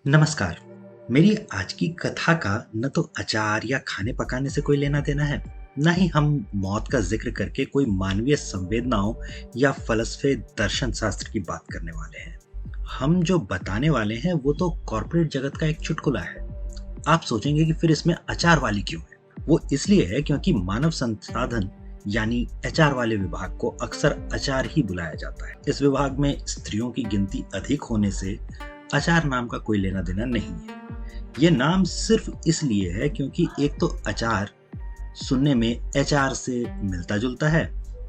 नमस्कार। मेरी आज की कथा का न तो अचार या खाने पकाने से कोई लेना देना है, न ही हम मौत का जिक्र करके कोई मानवीय संवेदनाओं या फलसफे दर्शन शास्त्र की बात करने वाले हैं। हम जो बताने वाले हैं वो तो कॉर्पोरेट जगत का एक चुटकुला है। आप सोचेंगे कि फिर इसमें अचार वाली क्यों है? वो इसलिए है क्योंकि मानव संसाधन यानी एचआर वाले विभाग को अक्सर अचार ही बुलाया जाता है। इस विभाग में स्त्रियों की गिनती अधिक होने से अचार नाम का कोई लेना देना नहीं है। ये नाम सिर्फ इसलिए है क्योंकि एक तो अचार सुनने में एचआर से मिलता जुलता है,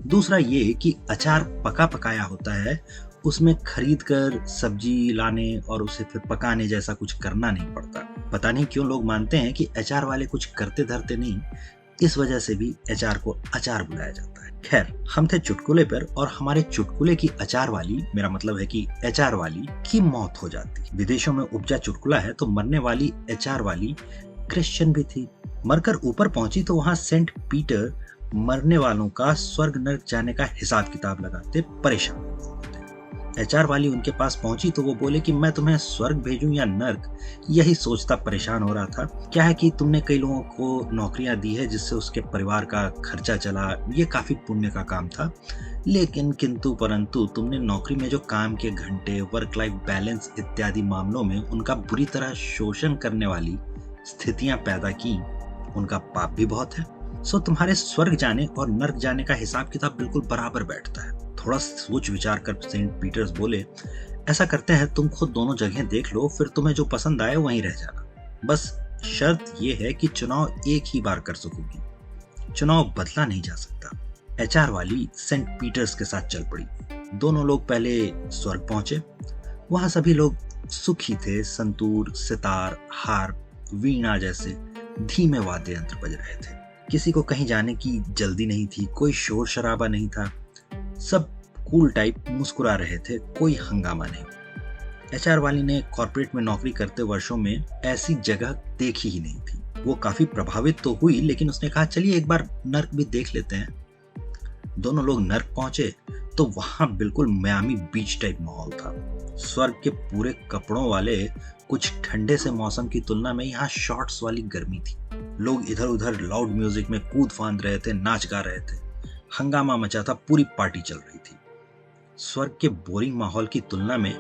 दूसरा ये कि अचार पका पकाया होता है, उसमें खरीद कर सब्जी लाने और उसे फिर पकाने जैसा कुछ करना नहीं पड़ता। पता नहीं क्यों लोग मानते हैं कि एचआर वाले कुछ करते धरते नहीं, इस वजह से भी एचआर को अचार बुलाया जाता है। खैर, हम थे चुटकुले पर और हमारे चुटकुले की अचार वाली, मेरा मतलब है कि एचआर वाली की मौत हो जाती। विदेशों में उपजा चुटकुला है तो मरने वाली एचआर वाली क्रिश्चियन भी थी। मरकर ऊपर पहुंची तो वहां सेंट पीटर मरने वालों का स्वर्ग नर्क जाने का हिसाब किताब लगाते परेशान। एचआर वाली उनके पास पहुंची तो वो बोले कि मैं तुम्हें स्वर्ग भेजूं या नर्क, यही सोचता परेशान हो रहा था। क्या है कि तुमने कई लोगों को नौकरियां दी है जिससे उसके परिवार का खर्चा चला, ये काफी पुण्य का काम था, लेकिन किंतु परंतु तुमने नौकरी में जो काम के घंटे, वर्क लाइफ बैलेंस इत्यादि मामलों में उनका बुरी तरह शोषण करने वाली स्थितियां पैदा की, उनका पाप भी बहुत है। सो तुम्हारे स्वर्ग जाने और नर्क जाने का हिसाब किताब बिल्कुल बराबर बैठता है। थोड़ा सोच विचार कर सेंट पीटर्स बोले, ऐसा करते हैं, तुम खुद दोनों जगह देख लो, फिर तुम्हें जो पसंद आए वहीं रह जाना। बस शर्त यह है कि चुनाव एक ही बार कर सकोगी, चुनाव बदला नहीं जा सकता। एचआर वाली सेंट पीटर्स के साथ चल पड़ी। दोनों लोग पहले स्वर्ग पहुंचे। वहां सभी लोग सुखी थे। संतूर, सितार, हार्प, वीणा जैसे धीमे वाद्य यंत्र बज रहे थे। किसी को कहीं जाने की जल्दी नहीं थी, कोई शोर शराबा नहीं था, सब कूल टाइप मुस्कुरा रहे थे, कोई हंगामा नहीं। एचआर वाली ने कॉर्पोरेट में नौकरी करते वर्षों में ऐसी जगह देखी ही नहीं थी। वो काफी प्रभावित तो हुई, लेकिन उसने कहा चलिए एक बार नर्क भी देख लेते हैं। दोनों लोग नर्क पहुंचे तो वहां बिल्कुल मियामी बीच टाइप माहौल था। स्वर्ग के पूरे कपड़ों वाले कुछ ठंडे से मौसम की तुलना में यहाँ शॉर्ट्स वाली गर्मी थी। लोग इधर उधर लाउड म्यूजिक में कूद फांद रहे थे, नाच गा रहे थे, हंगामा मचा था, पूरी पार्टी चल रही थी। स्वर्ग के बोरिंग माहौल की तुलना में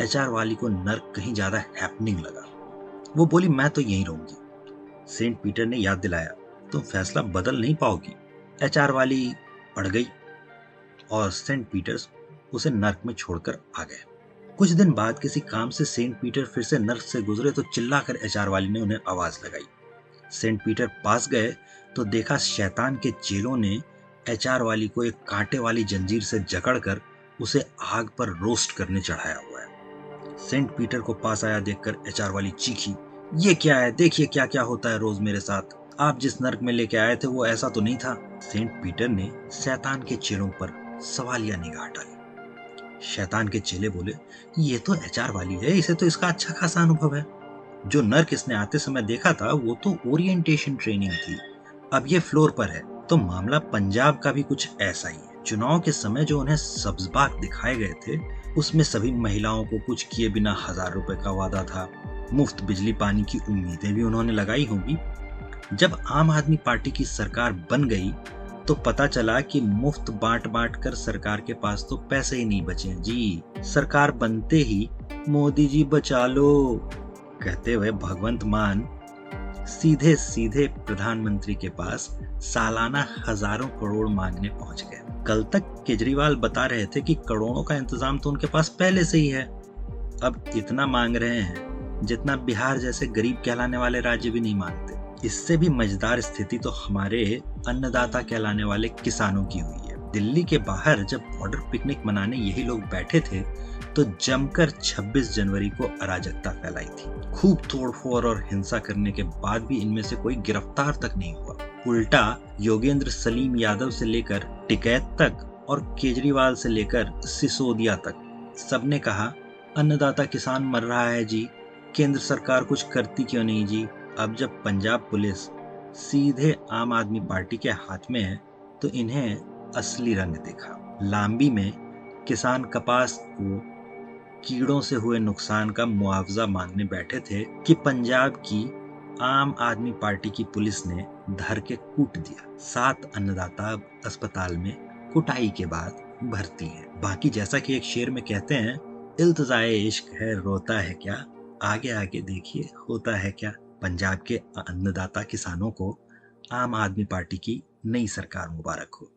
एचआर वाली को नर्क कहीं ज्यादा हैपनिंग लगा। वो बोली, मैं तो यहीं रहूंगी। सेंट पीटर ने याद दिलाया, तुम फैसला बदल नहीं पाओगी। एचआर वाली अड़ गई और सेंट पीटर्स उसे नर्क में छोड़कर आ गए। कुछ दिन बाद किसी काम से सेंट पीटर फिर से नर्क से गुजरे तो चिल्लाकर एचआर वाली ने उन्हें आवाज लगाई। सेंट पीटर पास गए तो देखा शैतान के चेलों ने एचआर वाली को एक कांटे वाली जंजीर से जकड़कर उसे आग पर रोस्ट करने चढ़ाया हुआ है। सेंट पीटर को पास आया देखकर एचआर वाली चीखी, ये क्या है? देखिए क्या क्या होता है रोज मेरे साथ। आप जिस नर्क में लेके आए थे वो ऐसा तो नहीं था। सेंट पीटर ने शैतान के चेलों पर सवालिया निगाह डाली। शैतान के चेले बोले, ये तो एचआर वाली है, इसे तो इसका अच्छा खासा अनुभव है। जो नर्क इसने आते समय देखा था वो तो ओरिएंटेशन ट्रेनिंग थी, अब ये फ्लोर पर है। तो मामला पंजाब का भी कुछ ऐसा ही है। चुनाव के समय जो उन्हें सब्जबाग दिखाए गए थे उसमें सभी महिलाओं को कुछ किए बिना 1000 रुपए का वादा था। मुफ्त बिजली पानी की उम्मीदें भी उन्होंने लगाई होंगी। जब आम आदमी पार्टी की सरकार बन गई तो पता चला कि मुफ्त बांट बांट कर सरकार के पास तो पैसे ही नहीं बचे जी। सरकार बनते ही मोदी जी बचा लो कहते हुए भगवंत मान सीधे सीधे प्रधानमंत्री के पास सालाना हजारों करोड़ मांगने पहुंच गए। कल तक केजरीवाल बता रहे थे कि करोड़ों का इंतजाम तो उनके पास पहले से ही है, अब इतना मांग रहे हैं जितना बिहार जैसे गरीब कहलाने वाले राज्य भी नहीं मांगते। इससे भी मजेदार स्थिति तो हमारे अन्नदाता कहलाने वाले किसानों की हुई है। दिल्ली के बाहर जब बॉर्डर पिकनिक मनाने यही लोग बैठे थे तो जमकर 26 जनवरी को अराजकता फैलाई थी। खूब तोड़फोड़ और हिंसा करने के बाद भी इनमें से कोई गिरफ्तार तक नहीं हुआ। उल्टा योगेंद्र सलीम यादव से लेकर टिकैत तक और केजरीवाल से लेकर सिसोदिया तक सबने कहा, अन्नदाता किसान मर रहा है जी, केंद्र सरकार कुछ करती क्यों नहीं जी। अब जब पंजाब पुलिस सीधे आम आदमी पार्टी के हाथ में है तो इन्हें असली रंग दिखा। लांबी में किसान कपास को कीड़ों से हुए नुकसान का मुआवजा मांगने बैठे थे कि पंजाब की आम आदमी पार्टी की पुलिस ने धर के कूट दिया। 7 अन्नदाता अब अस्पताल में कुटाई के बाद भर्ती हैं। बाकी जैसा कि एक शेर में कहते हैं, इल्तिजाए इश्क है रोता है क्या, आगे आगे देखिए होता है क्या। पंजाब के अन्नदाता किसानों को आम आदमी पार्टी की नई सरकार मुबारक हो।